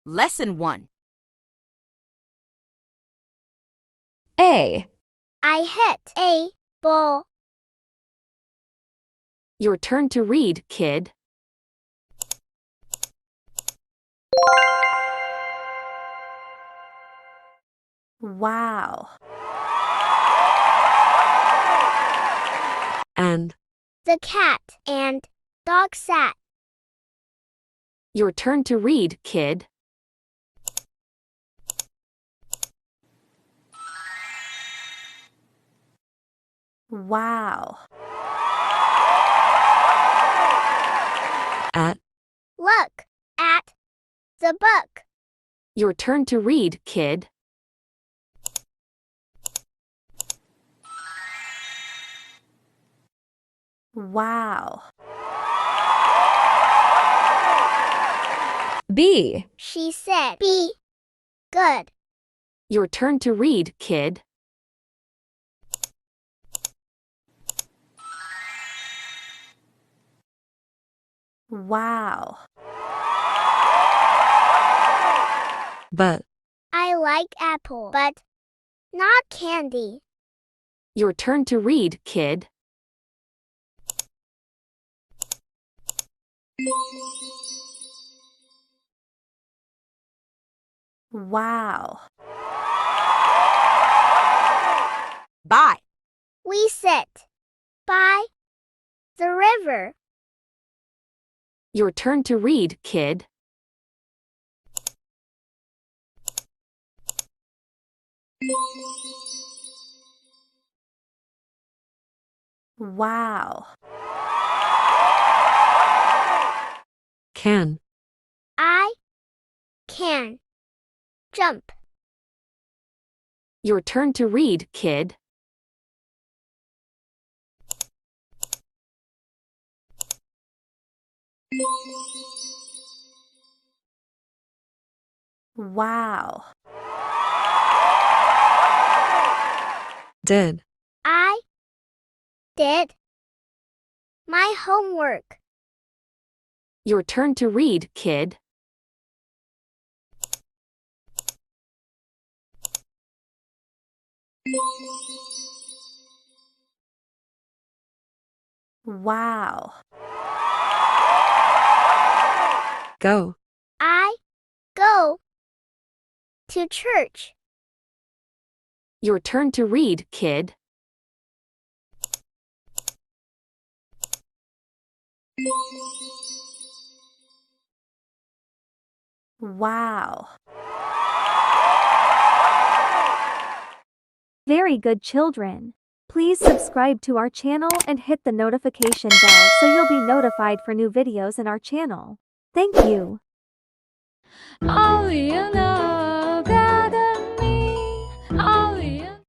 Lesson 1. A. I hit a ball. Your turn to read, kid. Wow. And The cat and dog sat. Your turn to read, kid. wow. At Look at the book. Your turn to read, kid. wow. B. She said, "Be good." Your turn to read, kid. Wow. But I like apple, but not candy. Your turn to read, kid. wow. Bye. We sit by the river. Your turn to read, kid. Wow. Can I can jump. Your turn to read, kid. wow. Did I did my homework. Your turn to read, kid. wow. Go I go to church. Your turn to read, kid. wow. Very good, children. Please subscribe to our channel and hit the notification bell so you'll be notified for new videos in our channel. Thank you. Only you know better.